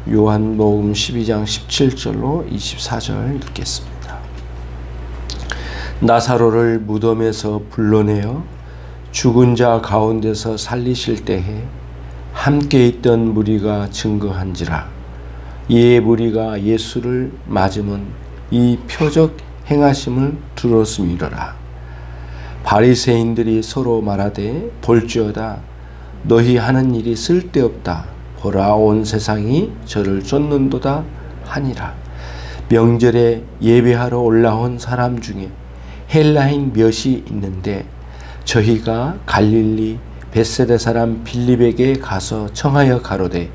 요한복음 12장 17절로 24절 읽겠습니다. 나사로를 무덤에서 불러내어 죽은 자 가운데서 살리실 때에 함께 있던 무리가 증거한지라. 이에 무리가 예수를 맞으면 이 표적 행하심을 들었음이로라. 바리새인들이 서로 말하되 볼지어다 너희 하는 일이 쓸데없다. 보라 온 세상이 저를 쫓는도다 하니라. 명절에 예배하러 올라온 사람 중에 헬라인 몇이 있는데 저희가 갈릴리 벳세다 사람 빌립에게 가서 청하여 가로되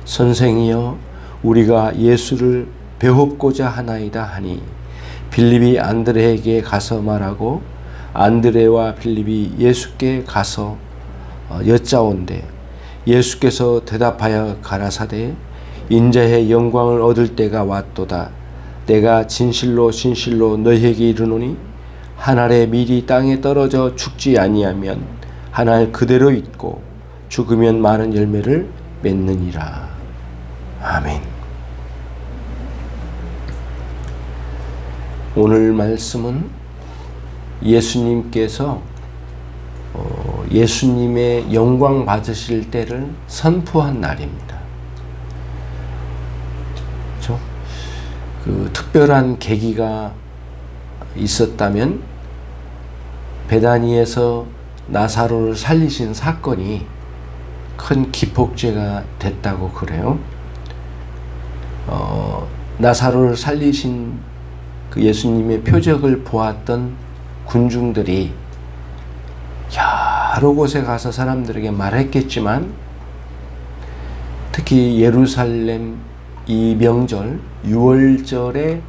선생이여 우리가 예수를 배웁고자 하나이다 하니 빌립이 안드레에게 가서 말하고 안드레와 빌립이 예수께 가서 여짜온대 예수께서 대답하여 가라사대 인자의 영광을 얻을 때가 왔도다. 내가 진실로 진실로 너희에게 이르노니 한 알의 밀이 땅에 떨어져 죽지 아니하면 한 알 그대로 있고 죽으면 많은 열매를 맺느니라. 아멘. 오늘 말씀은 예수님께서 예수님의 영광 받으실 때를 선포한 날입니다. 그렇죠? 그 특별한 계기가 있었다면 베다니에서 나사로를 살리신 사건이 큰 기폭제가 됐다고 그래요. 나사로를 살리신 그 예수님의 표적을 보았던 군중들이 여러 곳에 가서 사람들에게 말했겠지만 특히 예루살렘 이 명절 6월절에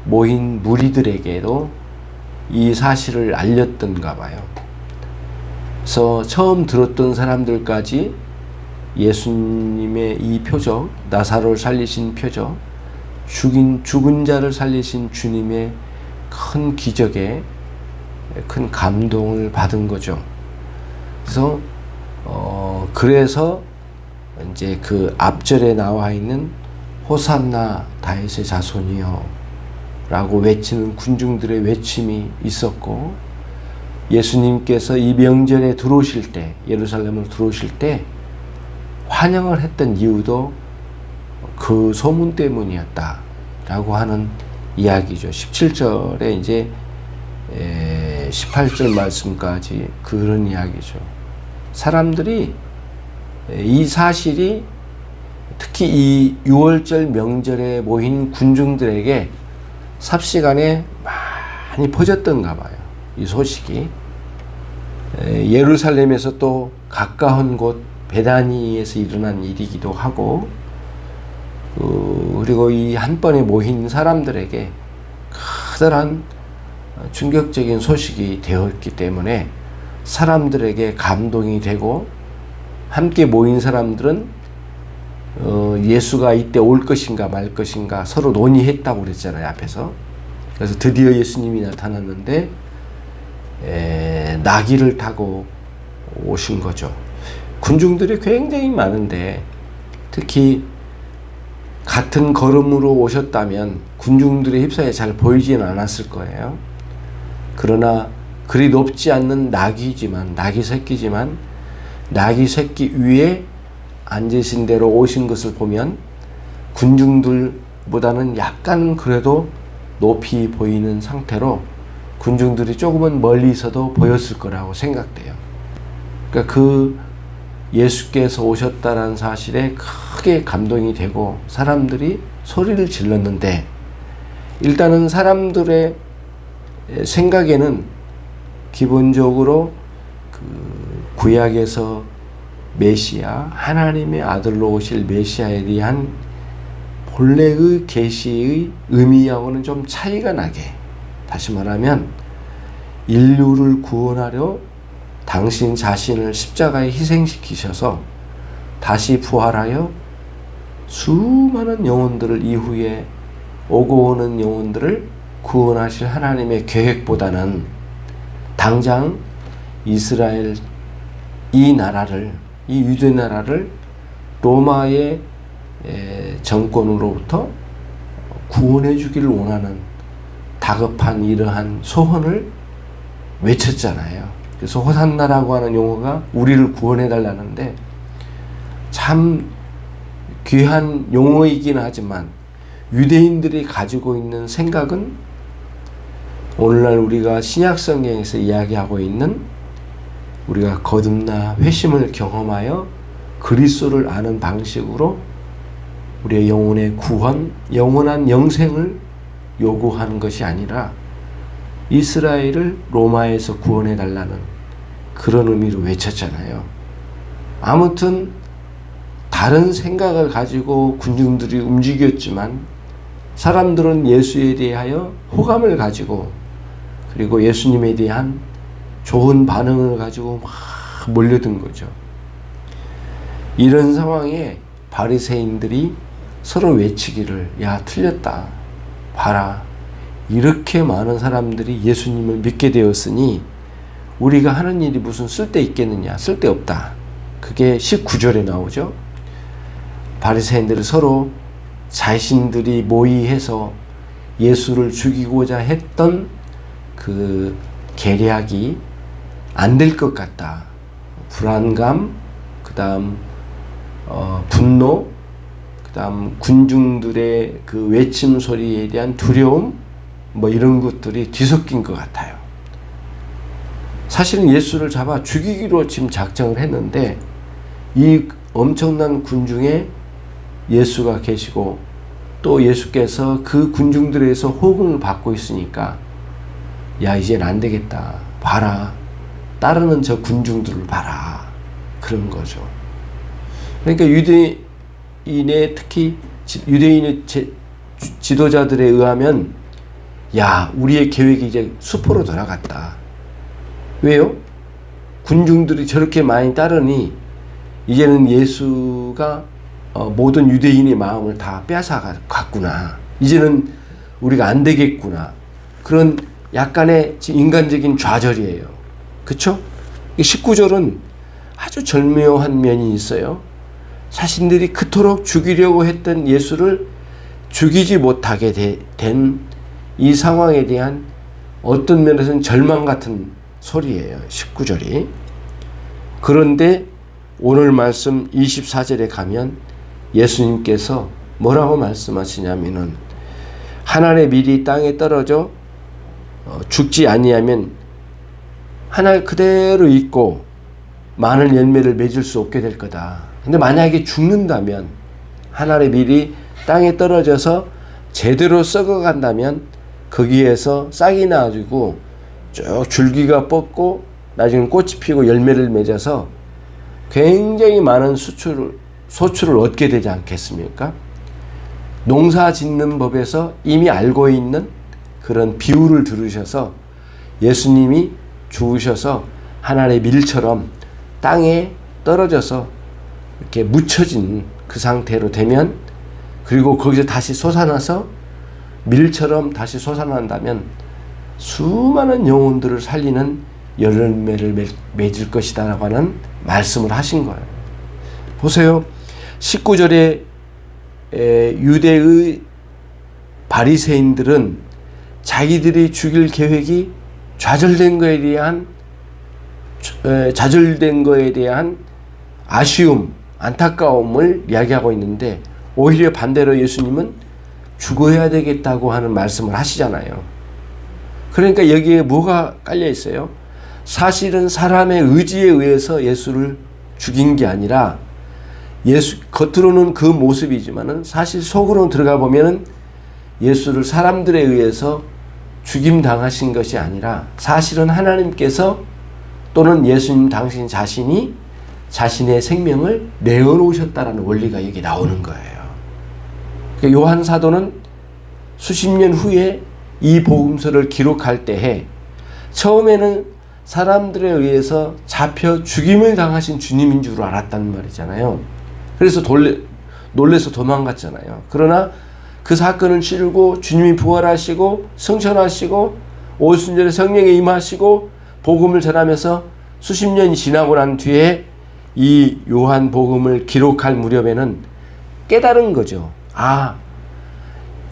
모인 무리들에게도 이 사실을 알렸던가 봐요. 그래서 처음 들었던 사람들까지 예수님의 이 표적, 나사로를 살리신 표적, 죽은 자를 살리신 주님의 큰 기적에 큰 감동을 받은 거죠. 그래서 이제 그 앞절에 나와 있는 호산나 다윗의 자손이여 라고 외치는 군중들의 외침이 있었고, 예수님께서 이 명절에 들어오실 때, 예루살렘으로 들어오실 때 환영을 했던 이유도 그 소문 때문이었다 라고 하는 이야기죠. 17절에 이제 18절 말씀까지 그런 이야기죠. 사람들이 이 사실이 특히 이 6월절 명절에 모인 군중들에게 삽시간에 많이 퍼졌던가 봐요. 이 소식이. 예루살렘에서 또 가까운 곳 베다니에서 일어난 일이기도 하고, 그리고 이 한 번에 모인 사람들에게 커다란 충격적인 소식이 되었기 때문에 사람들에게 감동이 되고, 함께 모인 사람들은 예수가 이때 올 것인가 말 것인가 서로 논의했다고 그랬잖아요, 앞에서. 그래서 드디어 예수님이 나타났는데 나귀를 타고 오신 거죠. 군중들이 굉장히 많은데 특히 같은 걸음으로 오셨다면 군중들의 휩싸에 잘 보이지는 않았을 거예요. 그러나 그리 높지 않는 나귀 새끼지만 나귀 새끼 위에 앉으신 대로 오신 것을 보면 군중들보다는 약간 그래도 높이 보이는 상태로 군중들이 조금은 멀리서도 보였을 거라고 생각돼요. 그러니까 그 예수께서 오셨다는 사실에 크게 감동이 되고 사람들이 소리를 질렀는데, 일단은 사람들의 생각에는 기본적으로 그 구약에서 메시아, 하나님의 아들로 오실 메시아에 대한 본래의 계시의 의미하고는 좀 차이가 나게, 다시 말하면 인류를 구원하려 당신 자신을 십자가에 희생시키셔서 다시 부활하여 수많은 영혼들을, 이후에 오고 오는 영혼들을 구원하실 하나님의 계획보다는 당장 이스라엘 이 나라를, 이 유대 나라를 로마의 정권으로부터 구원해 주기를 원하는 다급한 이러한 소원을 외쳤잖아요. 그래서 호산나라고 하는 용어가 우리를 구원해 달라는데 참 귀한 용어이긴 하지만 유대인들이 가지고 있는 생각은 오늘날 우리가 신약성경에서 이야기하고 있는 우리가 거듭나 회심을 경험하여 그리스도를 아는 방식으로 우리의 영혼의 구원, 영원한 영생을 요구하는 것이 아니라 이스라엘을 로마에서 구원해 달라는 그런 의미로 외쳤잖아요. 아무튼 다른 생각을 가지고 군중들이 움직였지만 사람들은 예수에 대하여 호감을 가지고 그리고 예수님에 대한 좋은 반응을 가지고 막 몰려든 거죠. 이런 상황에 바리새인들이 서로 외치기를 야 틀렸다. 봐라. 이렇게 많은 사람들이 예수님을 믿게 되었으니 우리가 하는 일이 무슨 쓸데 있겠느냐. 쓸데없다. 그게 19절에 나오죠. 바리새인들이 서로 자신들이 모의해서 예수를 죽이고자 했던 그 계략이 안 될 것 같다. 불안감, 그 다음 분노, 그 다음 군중들의 그 외침 소리에 대한 두려움, 뭐 이런 것들이 뒤섞인 것 같아요. 사실은 예수를 잡아 죽이기로 지금 작정을 했는데 이 엄청난 군중에 예수가 계시고 또 예수께서 그 군중들에서 호응을 받고 있으니까 야 이젠 안 되겠다. 봐라. 따르는 저 군중들을 봐라. 그런 거죠. 그러니까 유대인의 특히 유대인의 지도자들에 의하면 야 우리의 계획이 이제 수포로 돌아갔다. 왜요? 군중들이 저렇게 많이 따르니 이제는 예수가 모든 유대인의 마음을 다 빼앗아 갔구나. 이제는 우리가 안 되겠구나. 그런 약간의 인간적인 좌절이에요. 그쵸? 19절은 아주 절묘한 면이 있어요. 자신들이 그토록 죽이려고 했던 예수를 죽이지 못하게 된 이 상황에 대한 어떤 면에서는 절망 같은 소리예요. 19절이. 그런데 오늘 말씀 24절에 가면 예수님께서 뭐라고 말씀하시냐면은 한 알의 밀이 땅에 떨어져 죽지 아니하면 한 알 그대로 있고 많은 열매를 맺을 수 없게 될 거다. 근데 만약에 죽는다면 한 알의 밀이 땅에 떨어져서 제대로 썩어간다면 거기에서 싹이 나가지고 쭉 줄기가 뻗고 나중에 꽃이 피고 열매를 맺어서 굉장히 많은 소출을 얻게 되지 않겠습니까? 농사 짓는 법에서 이미 알고 있는 그런 비유를 들으셔서 예수님이 죽으셔서 하나의 밀처럼 땅에 떨어져서 이렇게 묻혀진 그 상태로 되면 그리고 거기서 다시 솟아나서 밀처럼 다시 솟아난다면 수많은 영혼들을 살리는 열매를 맺을 것이다 라고 하는 말씀을 하신 거예요. 보세요. 19절에 유대의 바리새인들은 자기들이 죽일 계획이 좌절된 거에 대한 아쉬움, 안타까움을 이야기하고 있는데 오히려 반대로 예수님은 죽어야 되겠다고 하는 말씀을 하시잖아요. 그러니까 여기에 뭐가 깔려 있어요? 사실은 사람의 의지에 의해서 예수를 죽인 게 아니라 겉으로는 그 모습이지만은 사실 속으로 들어가 보면은 예수를 사람들에 의해서 죽임 당하신 것이 아니라 사실은 하나님께서 또는 예수님 당신 자신이 자신의 생명을 내어놓으셨다라는 원리가 여기 나오는 거예요. 요한 사도는 수십 년 후에 이 복음서를 기록할 때에 처음에는 사람들에 의해서 잡혀 죽임을 당하신 주님인 줄 알았단 말이잖아요. 그래서 놀래서 도망갔잖아요. 그러나 그 사건을 치르고 주님이 부활하시고 성천하시고 오순절에 성령에 임하시고 복음을 전하면서 수십 년이 지나고 난 뒤에 이 요한 복음을 기록할 무렵에는 깨달은 거죠. 아,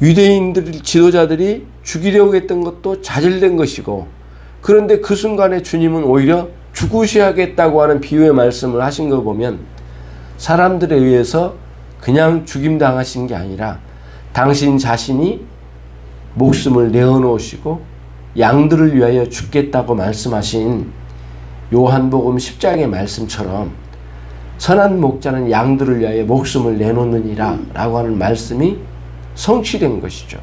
유대인들 지도자들이 죽이려고 했던 것도 자질된 것이고, 그런데 그 순간에 주님은 오히려 죽으셔야겠다고 하는 비유의 말씀을 하신 거 보면 사람들에 의해서 그냥 죽임당하신 게 아니라 당신 자신이 목숨을 내어놓으시고 양들을 위하여 죽겠다고 말씀하신 요한복음 10장의 말씀처럼 선한 목자는 양들을 위하여 목숨을 내놓느니라 라고 하는 말씀이 성취된 것이죠.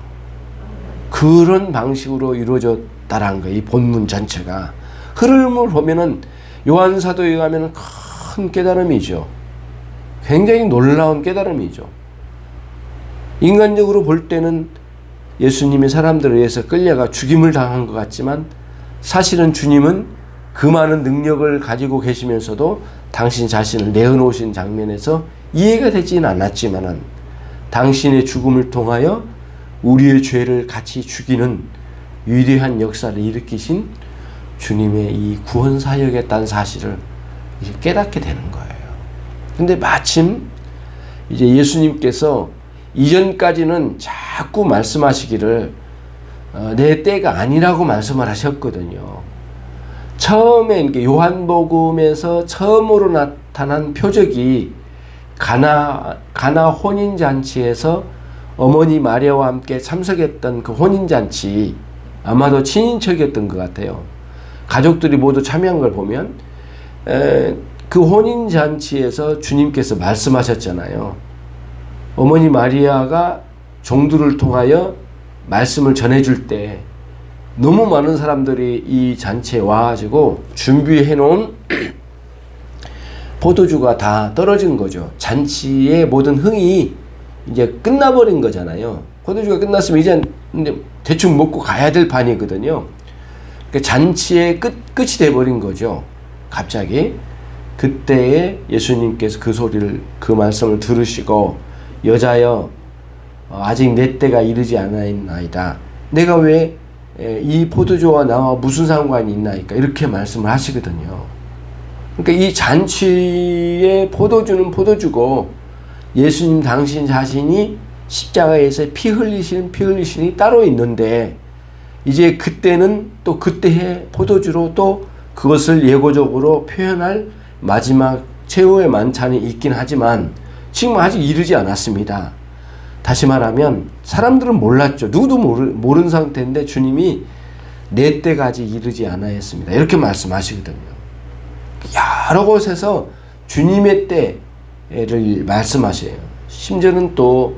그런 방식으로 이루어졌다라는 거예요. 이 본문 전체가. 흐름을 보면은 요한사도에 가면은 큰 깨달음이죠. 굉장히 놀라운 깨달음이죠. 인간적으로 볼 때는 예수님이 사람들에 의해서 끌려가 죽임을 당한 것 같지만 사실은 주님은 그 많은 능력을 가지고 계시면서도 당신 자신을 내어놓으신 장면에서 이해가 되지는 않았지만은 당신의 죽음을 통하여 우리의 죄를 같이 죽이는 위대한 역사를 일으키신 주님의 이 구원 사역이었다는 사실을 이제 깨닫게 되는 거예요. 근데 마침 이제 예수님께서 이전까지는 자꾸 말씀하시기를 내 때가 아니라고 말씀을 하셨거든요. 처음에 이렇게 요한복음에서 처음으로 나타난 표적이 가나 혼인잔치에서 어머니 마리아와 함께 참석했던 그 혼인잔치, 아마도 친인척이었던 것 같아요. 가족들이 모두 참여한 걸 보면 그 혼인잔치에서 주님께서 말씀하셨잖아요. 어머니 마리아가 종들을 통하여 말씀을 전해줄 때 너무 많은 사람들이 이 잔치에 와가지고 준비해 놓은 포도주가 다 떨어진 거죠. 잔치의 모든 흥이 이제 끝나버린 거잖아요. 포도주가 끝났으면 이제 대충 먹고 가야 될 판이거든요. 그러니까 잔치의 끝이 돼버린 거죠. 갑자기. 그때에 예수님께서 그 말씀을 들으시고, 여자여, 아직 내 때가 이르지 않았나이다. 내가 왜 이 포도주와 나와 무슨 상관이 있나이까? 이렇게 말씀을 하시거든요. 그러니까 이 잔치의 포도주는 포도주고, 예수님 당신 자신이 십자가에서 피 흘리신이 따로 있는데, 이제 그때는 또 그때의 포도주로 또 그것을 예고적으로 표현할 마지막 최후의 만찬이 있긴 하지만 지금 아직 이르지 않았습니다. 다시 말하면 사람들은 몰랐죠. 누구도 모르는 상태인데 주님이 내 때가 아직 이르지 않았습니다. 이렇게 말씀하시거든요. 여러 곳에서 주님의 때를 말씀하셔요. 심지어는 또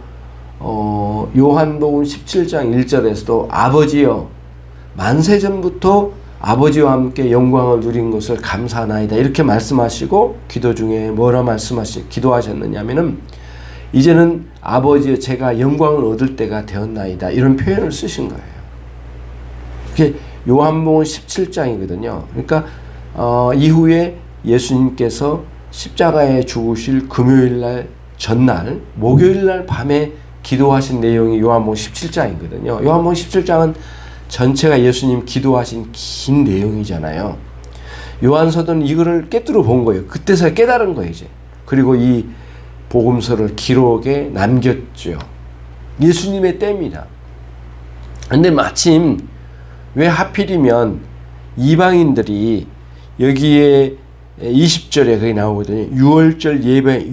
요한복음 17장 1절에서도 아버지여, 만세전부터 아버지와 함께 영광을 누린 것을 감사하나이다. 이렇게 말씀하시고 기도 중에 뭐라 기도하셨느냐 하면은 이제는 아버지여 제가 영광을 얻을 때가 되었나이다. 이런 표현을 쓰신 거예요. 그게 요한복음 17장이거든요. 그러니까 이후에 예수님께서 십자가에 죽으실 금요일날 전날 목요일날 밤에 기도하신 내용이 요한복음 17장이거든요. 요한복음 17장은 전체가 예수님 기도하신 긴 내용이잖아요. 요한서도는 이거를 깨뜨려 본 거예요. 그때서야 깨달은 거예요, 이제. 그리고 이 복음서를 기록에 남겼죠. 예수님의 때입니다. 근데 마침 왜 하필이면 이방인들이 여기에 20절에 거기 나오거든요. 6월절 예배,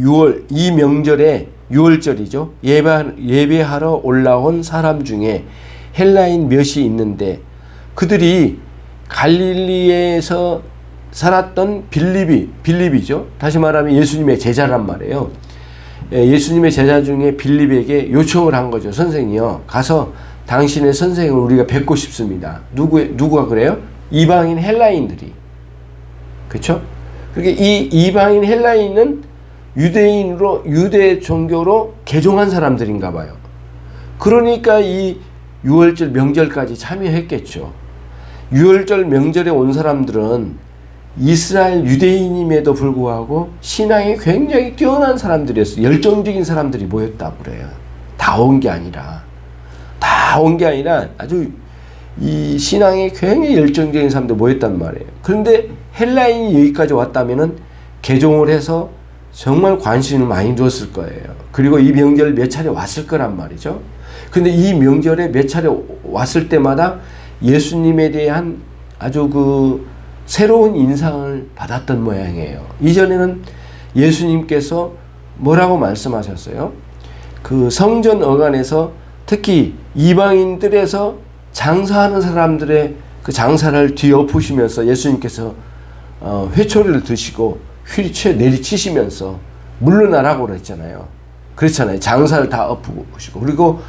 이 명절에 6월절이죠. 예배하러 올라온 사람 중에 헬라인 몇이 있는데 그들이 갈릴리에서 살았던 빌립이죠. 다시 말하면 예수님의 제자란 말이에요. 예수님의 제자 중에 빌립에게 요청을 한 거죠. 선생이요, 가서 당신의 선생을 우리가 뵙고 싶습니다. 누구가 그래요? 이방인 헬라인들이. 그렇죠? 그러니까 이 이방인 헬라인은 유대 종교로 개종한 사람들인가 봐요. 그러니까 이 6월절 명절까지 참여했겠죠. 6월절 명절에 온 사람들은 이스라엘 유대인임에도 불구하고 신앙이 굉장히 뛰어난 사람들이었어요. 열정적인 사람들이 모였다고 그래요. 다 온 게 아니라 아주 이 신앙이 굉장히 열정적인 사람들 모였단 말이에요. 그런데 헬라인이 여기까지 왔다면은 개종을 해서 정말 관심을 많이 줬을 거예요. 그리고 이 명절 몇 차례 왔을 거란 말이죠. 근데 이 명절에 몇 차례 왔을 때마다 예수님에 대한 아주 그 새로운 인상을 받았던 모양이에요. 이전에는 예수님께서 뭐라고 말씀하셨어요? 그 성전 어간에서 특히 이방인들에서 장사하는 사람들의 그 장사를 뒤엎으시면서 예수님께서 회초리를 드시고 휠체어 내리치시면서 물러나라고 그랬잖아요. 그렇잖아요. 장사를 다 엎으시고. 그리고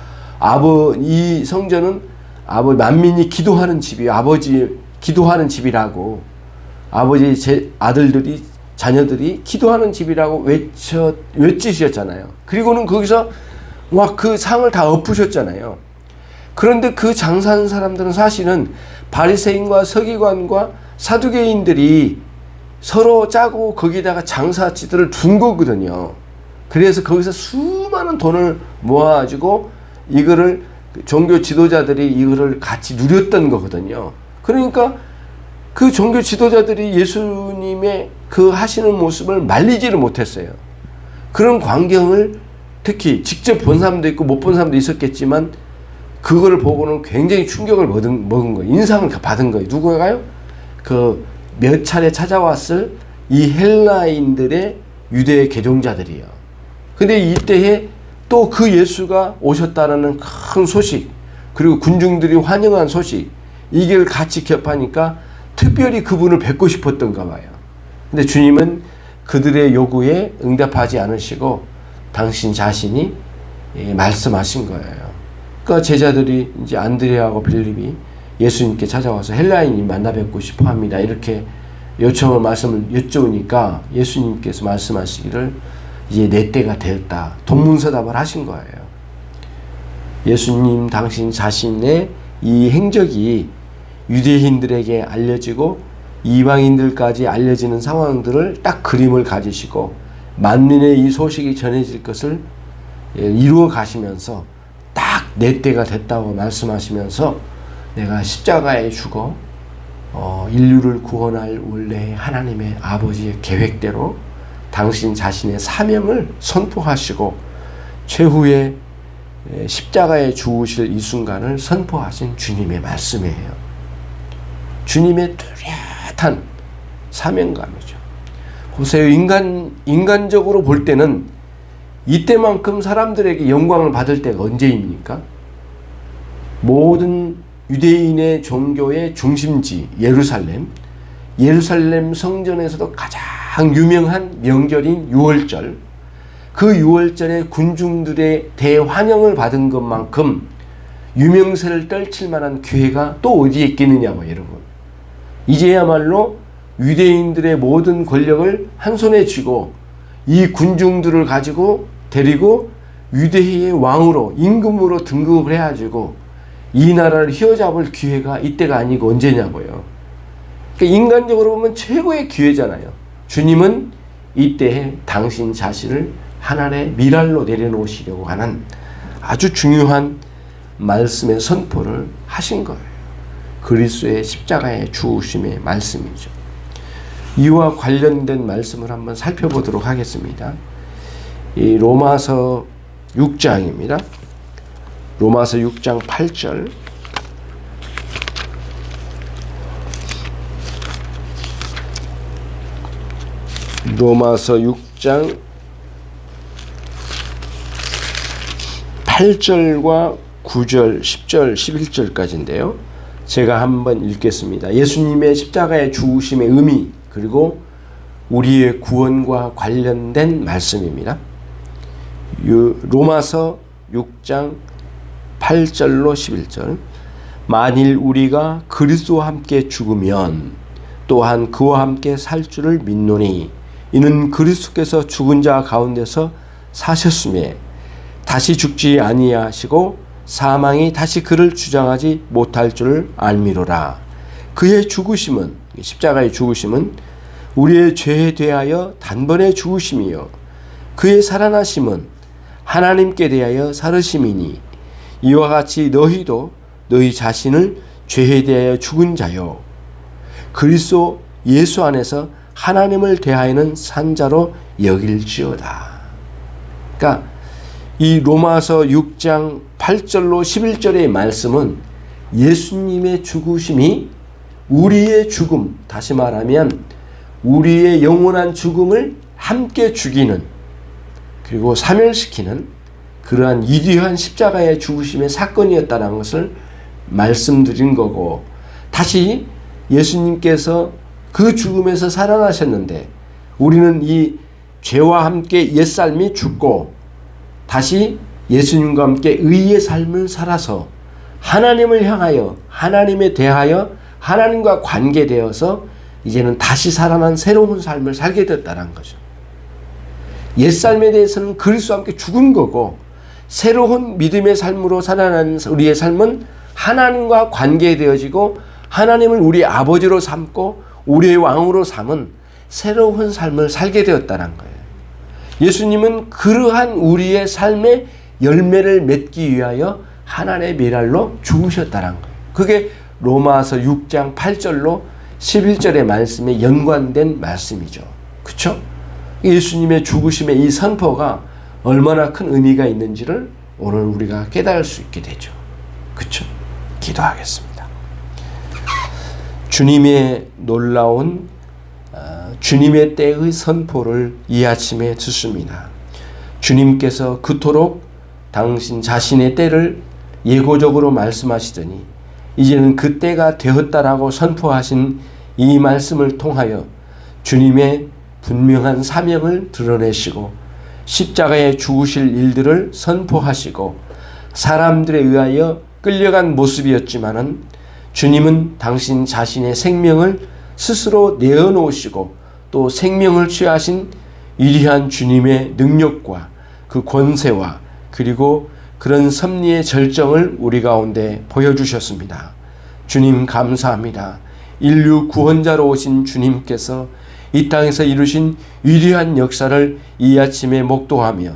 이 성전은 만민이 기도하는 집이에요. 아버지 기도하는 집이라고. 아버지 제 아들들이 자녀들이 기도하는 집이라고 외치셨잖아요. 그리고는 거기서 와, 그 상을 다 엎으셨잖아요. 그런데 그 장사하는 사람들은 사실은 바리새인과 서기관과 사두개인들이 서로 짜고 거기다가 장사지들을 둔 거거든요. 그래서 거기서 수많은 돈을 모아가지고 이거를 종교 지도자들이 이거를 같이 누렸던 거거든요. 그러니까 그 종교 지도자들이 예수님의 그 하시는 모습을 말리지를 못했어요. 그런 광경을 특히 직접 본 사람도 있고 못 본 사람도 있었겠지만 그거를 보고는 굉장히 충격을 먹은 거예요. 인상을 받은 거예요. 누구가요? 그 몇 차례 찾아왔을 이 헬라인들의 유대 개종자들이요. 근데 이때에 또 그 예수가 오셨다라는 큰 소식, 그리고 군중들이 환영한 소식, 이걸 같이 겹하니까 특별히 그분을 뵙고 싶었던가 봐요. 근데 주님은 그들의 요구에 응답하지 않으시고 당신 자신이 말씀하신 거예요. 그러니까 제자들이 이제 안드레아하고 빌립이 예수님께 찾아와서 헬라인이 만나 뵙고 싶어 합니다. 이렇게 말씀을 여쭈니까 예수님께서 말씀하시기를 이제 내 때가 되었다. 동문서답을 하신 거예요. 예수님 당신 자신의 이 행적이 유대인들에게 알려지고 이방인들까지 알려지는 상황들을 딱 그림을 가지시고 만민의 이 소식이 전해질 것을 이루어 가시면서 딱 내 때가 됐다고 말씀하시면서 내가 십자가에 죽어 인류를 구원할 원래 하나님의 아버지의 계획대로 당신 자신의 사명을 선포하시고 최후의 십자가에 죽으실 이 순간을 선포하신 주님의 말씀이에요. 주님의 뚜렷한 사명감이죠. 보세요. 인간적으로 볼 때는 이때만큼 사람들에게 영광을 받을 때가 언제입니까? 모든 유대인의 종교의 중심지 예루살렘 성전에서도 가장 유명한 명절인 유월절, 그 유월절에 군중들의 대환영을 받은 것만큼 유명세를 떨칠 만한 기회가 또 어디에 있겠느냐고 여러분. 이제야말로 유대인들의 모든 권력을 한 손에 쥐고 이 군중들을 가지고 데리고 유대의 왕으로 임금으로 등극을 해가지고 이 나라를 휘어잡을 기회가 이때가 아니고 언제냐고요. 그러니까 인간적으로 보면 최고의 기회잖아요. 주님은 이때에 당신 자신을 하늘의 미랄로 내려놓으시려고 하는 아주 중요한 말씀의 선포를 하신 거예요. 그리스도의 십자가의 죽으심의 말씀이죠. 이와 관련된 말씀을 한번 살펴보도록 하겠습니다. 이 로마서 6장입니다. 로마서 6장 8절. 로마서 6장 8절과 9절, 10절, 11절까지인데요. 제가 한번 읽겠습니다. 예수님의 십자가의 죽으심의 의미, 그리고 우리의 구원과 관련된 말씀입니다. 로마서 6장 8절로 11절. 만일 우리가 그리스도와 함께 죽으면 또한 그와 함께 살 줄을 믿노니 이는 그리스도께서 죽은 자 가운데서 사셨음에 다시 죽지 아니하시고 사망이 다시 그를 주장하지 못할 줄을 알미로라. 그의 죽으심은, 십자가의 죽으심은 우리의 죄에 대하여 단번에 죽으심이요 그의 살아나심은 하나님께 대하여 살으심이니 이와 같이 너희도 너희 자신을 죄에 대하여 죽은 자요 그리스도 예수 안에서 하나님을 대하여는 산자로 여길지어다. 그러니까 이 로마서 6장 8절로 11절의 말씀은 예수님의 죽으심이 우리의 죽음, 다시 말하면 우리의 영원한 죽음을 함께 죽이는, 그리고 사멸시키는 그러한 위대한 십자가의 죽으심의 사건이었다는 것을 말씀드린 거고, 다시 예수님께서 그 죽음에서 살아나셨는데 우리는 이 죄와 함께 옛삶이 죽고 다시 예수님과 함께 의의 삶을 살아서 하나님을 향하여, 하나님에 대하여, 하나님과 관계되어서 이제는 다시 살아난 새로운 삶을 살게 됐다는 거죠. 옛삶에 대해서는 그리스도와 함께 죽은 거고, 새로운 믿음의 삶으로 살아나는 우리의 삶은 하나님과 관계되어지고 하나님을 우리 아버지로 삼고 우리의 왕으로 삼은 새로운 삶을 살게 되었다는 거예요. 예수님은 그러한 우리의 삶의 열매를 맺기 위하여 하나님의 메랄로 죽으셨다는 거예요. 그게 로마서 6장 8절로 11절의 말씀에 연관된 말씀이죠. 그렇죠? 예수님의 죽으심의 이 선포가 얼마나 큰 의미가 있는지를 오늘 우리가 깨달을 수 있게 되죠. 그렇죠? 기도하겠습니다. 주님의 놀라운 주님의 때의 선포를 이 아침에 듣습니다. 주님께서 그토록 당신 자신의 때를 예고적으로 말씀하시더니 이제는 그 때가 되었다라고 선포하신 이 말씀을 통하여 주님의 분명한 사명을 드러내시고 십자가에 죽으실 일들을 선포하시고 사람들에 의하여 끌려간 모습이었지만은 주님은 당신 자신의 생명을 스스로 내어놓으시고 또 생명을 취하신 위대한 주님의 능력과 그 권세와 그리고 그런 섭리의 절정을 우리 가운데 보여주셨습니다. 주님 감사합니다. 인류 구원자로 오신 주님께서 이 땅에서 이루신 위대한 역사를 이 아침에 목도하며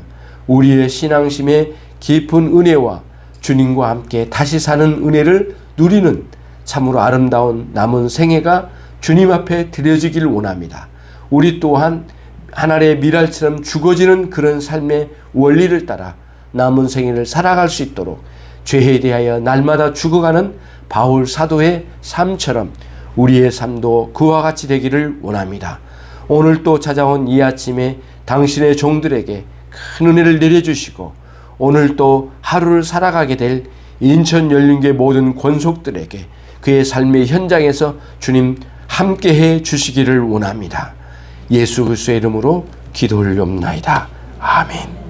우리의 신앙심의 깊은 은혜와 주님과 함께 다시 사는 은혜를 누리는 참으로 아름다운 남은 생애가 주님 앞에 드려지길 원합니다. 우리 또한 하늘의 미랄처럼 죽어지는 그런 삶의 원리를 따라 남은 생애를 살아갈 수 있도록 죄에 대하여 날마다 죽어가는 바울 사도의 삶처럼 우리의 삶도 그와 같이 되기를 원합니다. 오늘 또 찾아온 이 아침에 당신의 종들에게 큰 은혜를 내려주시고 오늘 또 하루를 살아가게 될 인천 열린교회 모든 권속들에게 그의 삶의 현장에서 주님 함께해 주시기를 원합니다. 예수 그리스도의 이름으로 기도를 옵나이다. 아멘.